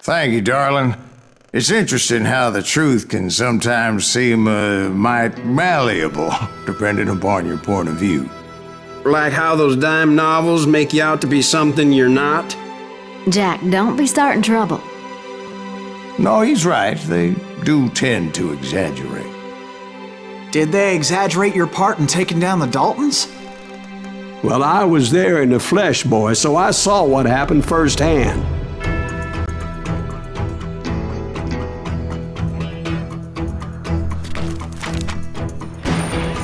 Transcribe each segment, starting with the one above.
Thank you, darling. It's interesting how the truth can sometimes seem might malleable, depending upon your point of view. Like how those dime novels make you out to be something you're not? Jack, don't be starting trouble. No, he's right. They do tend to exaggerate. Did they exaggerate your part in taking down the Daltons? Well, I was there in the flesh, boy, so I saw what happened firsthand.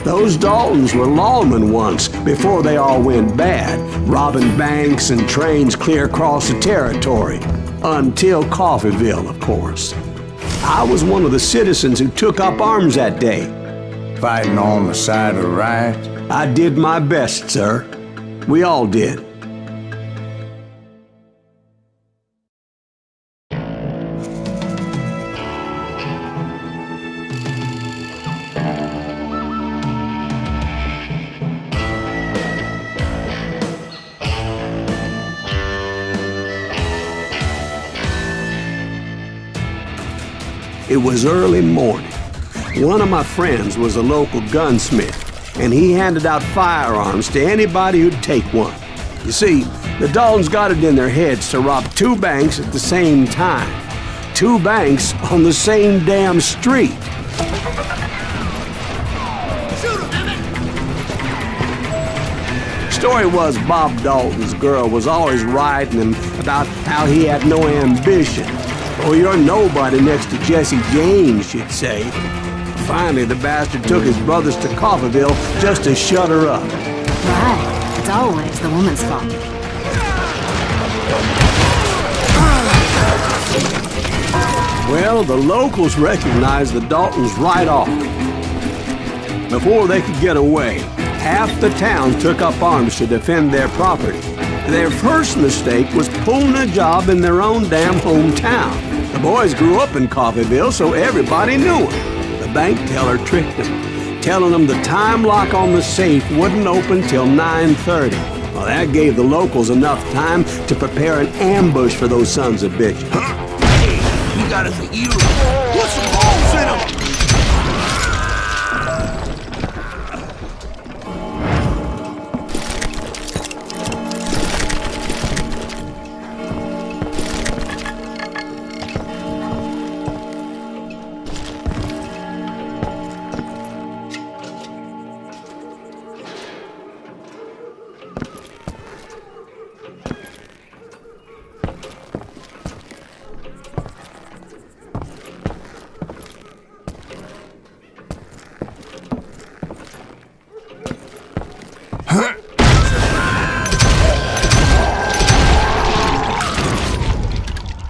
Those Daltons were lawmen once, before they all went bad, robbing banks and trains clear across the territory. Until Coffeeville, of course. I was one of the citizens who took up arms that day. Fighting on the side of the right? I did my best, sir. We all did. It was early morning. One of my friends was a local gunsmith, and he handed out firearms to anybody who'd take one. You see, the Daltons got it in their heads to rob 2 banks at the same time. 2 banks on the same damn street. Shoot him, damn it! Story was Bob Dalton's girl was always writing him about how he had no ambition. Oh, you're nobody next to Jesse James, she'd say. Finally, the bastard took his brothers to Coffeeville just to shut her up. Right. It's always the woman's fault. Well, the locals recognized the Daltons right off. Before they could get away, half the town took up arms to defend their property. Their first mistake was pulling a job in their own damn hometown. The boys grew up in Coffeeville, so everybody knew them. The bank teller tricked them, telling them the time lock on the safe wouldn't open till 9:30. Well, that gave the locals enough time to prepare an ambush for those sons of bitches. Hey, we got us a hero. Put some holes in him!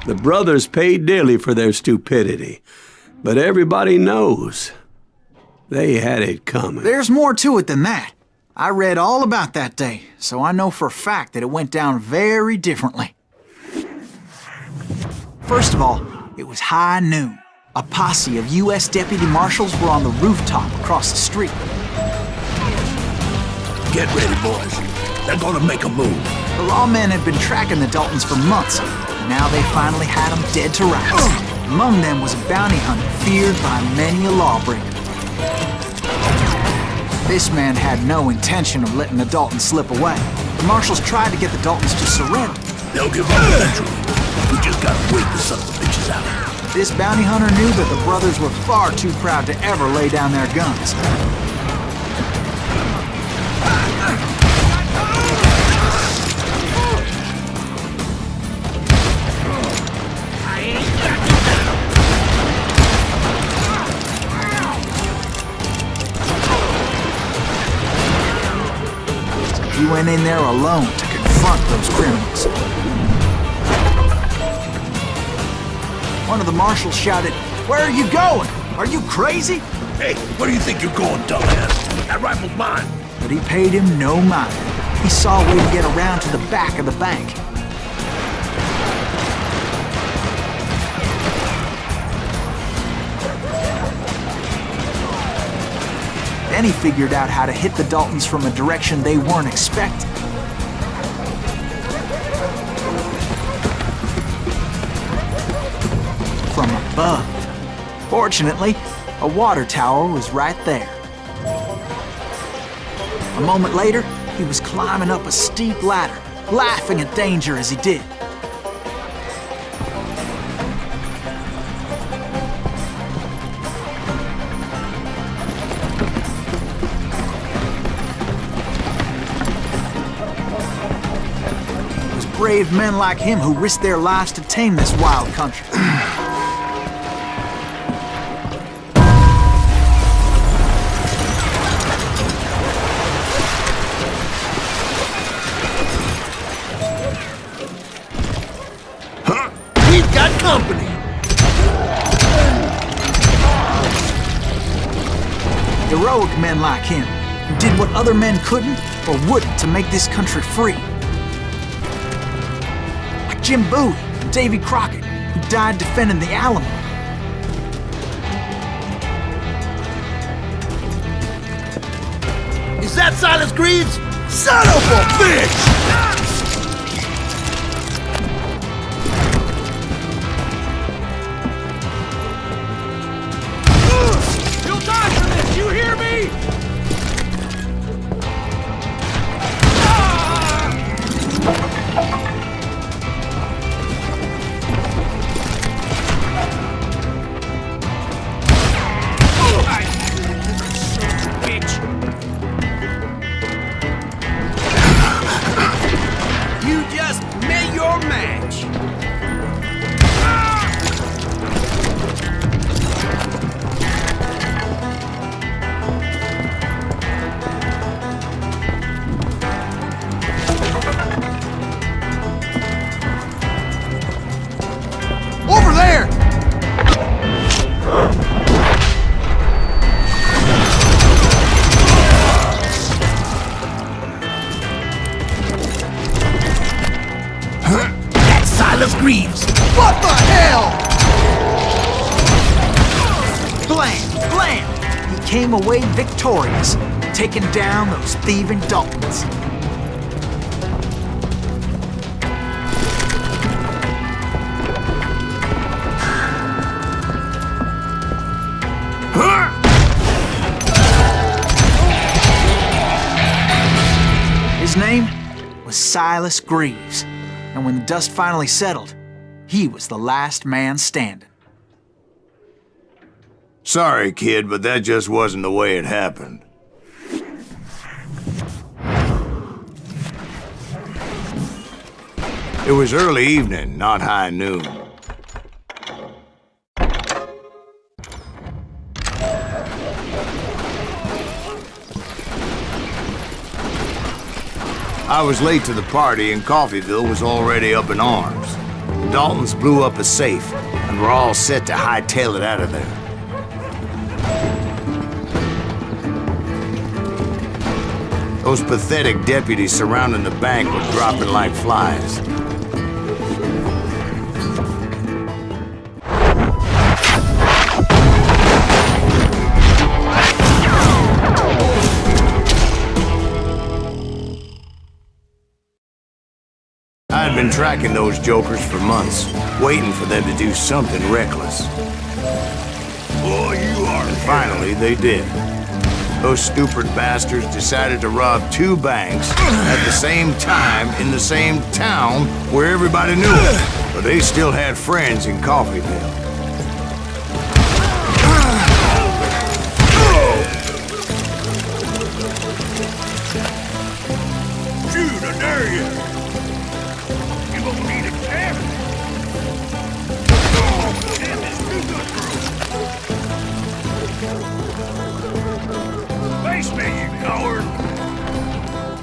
The brothers paid dearly for their stupidity, but everybody knows they had it coming. There's more to it than that. I read all about that day, so I know for a fact that it went down very differently. First of all, it was high noon. A posse of U.S. deputy marshals were on the rooftop across the street. Get ready, boys. They're gonna make a move. The lawmen had been tracking the Daltons for months. Now they finally had them dead to rights. Among them was a bounty hunter feared by many a lawbreaker. This man had no intention of letting the Daltons slip away. The marshals tried to get the Daltons to surrender. They'll give up eventually. We just gotta wait the son of the bitches out. This bounty hunter knew that the brothers were far too proud to ever lay down their guns. He went in there alone to confront those criminals. One of the marshals shouted, "Where are you going? Are you crazy?" Hey, where do you think you're going, dumbass? That rifle's mine. But he paid him no mind. He saw a way to get around to the back of the bank. Then he figured out how to hit the Daltons from a direction they weren't expecting. above. Fortunately, a water tower was right there. A moment later, he was climbing up a steep ladder, laughing at danger as he did. It was brave men like him who risked their lives to tame this wild country. Company. Heroic men like him, who did what other men couldn't or wouldn't to make this country free. Like Jim Bowie and Davy Crockett, who died defending the Alamo. Is that Silas Greaves? Son of a bitch! You hear me? You just met your match. Over there! That's Silas Greaves! What the hell? Blam! Blam! He came away victorious, taking down those thieving Daltons. His name was Silas Greaves, and when the dust finally settled, he was the last man standing. Sorry, kid, but that just wasn't the way it happened. It was early evening, not high noon. I was late to the party and Coffeyville was already up in arms. The Daltons blew up a safe and were all set to hightail it out of there. Those pathetic deputies surrounding the bank were dropping like flies. I'd been tracking those jokers for months, waiting for them to do something reckless. Boy, you are. And finally, they did. Those stupid bastards decided to rob two banks at the same time in the same town where everybody knew them, but they still had friends in Coffeyville. Shoot, I dare you. You gonna need a cab? Oh, damn, this is too good for face me, you coward!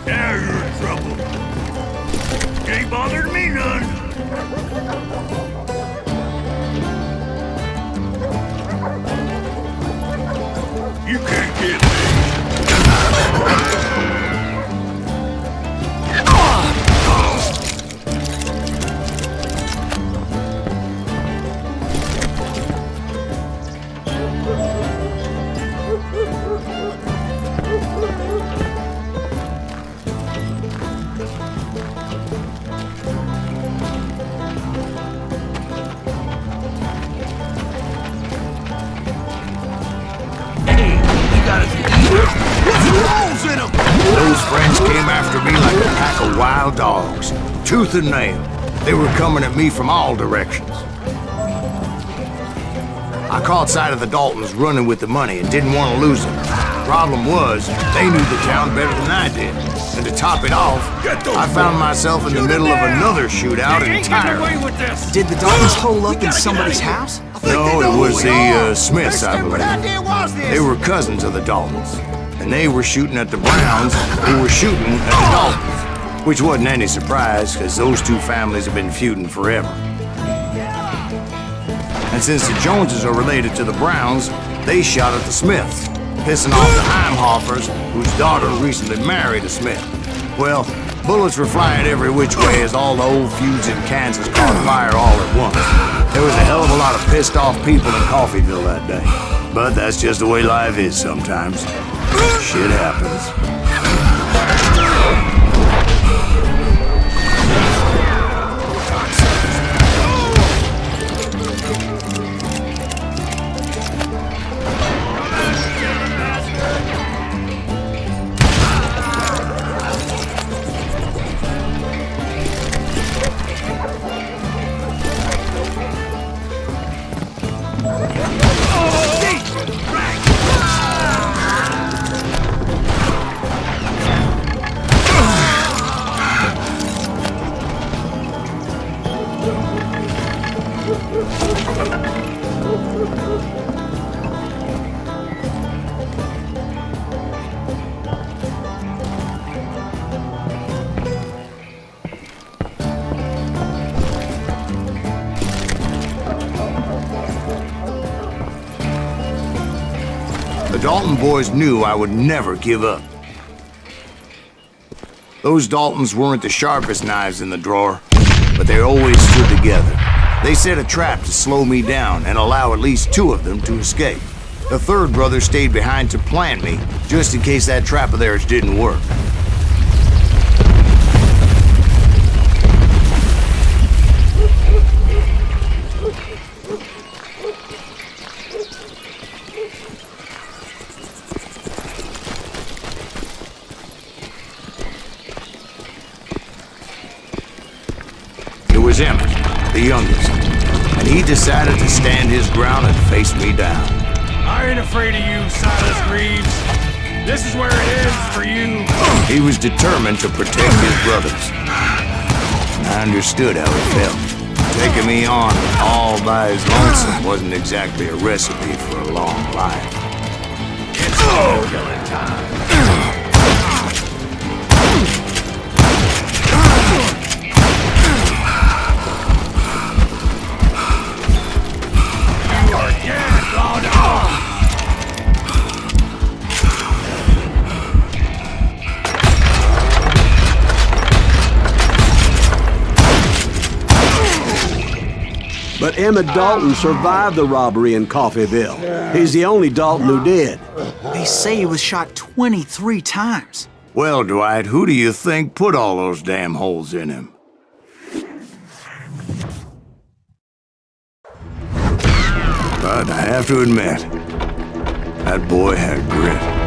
Now you're in trouble. Ain't bothered me none. You can't get me. pack of wild dogs, tooth and nail. They were coming at me from all directions. I caught sight of the Daltons running with the money and didn't want to lose them. Problem was, they knew the town better than I did. And to top it off, I found myself in the middle of another shootout entirely. Did the Daltons hole up in somebody's house? No, it was the Smiths, I believe. They were cousins of the Daltons. And they were shooting at the Browns, who were shooting at the Daltons. Which wasn't any surprise, because those two families have been feuding forever. And since the Joneses are related to the Browns, they shot at the Smiths, pissing off the Heimhoffers, whose daughter recently married a Smith. Well, bullets were flying every which way as all the old feuds in Kansas caught fire all at once. There was a hell of a lot of pissed off people in Coffeyville that day. But that's just the way life is sometimes. Shit happens. The Dalton boys knew I would never give up. Those Daltons weren't the sharpest knives in the drawer, but they always stood together. They set a trap to slow me down and allow at least two of them to escape. The third brother stayed behind to plant me, just in case that trap of theirs didn't work. It was Emmett, the youngest, and he decided to stand his ground and face me down. I ain't afraid of you, Silas Greaves. This is where it ends for you. He was determined to protect his brothers. And I understood how he felt. Taking me on all by his lonesome wasn't exactly a recipe for a long life. It's all killing time. But Emmett Dalton survived the robbery in Coffeyville. He's the only Dalton who did. They say he was shot 23 times. Well, Dwight, who do you think put all those damn holes in him? But I have to admit, that boy had grit.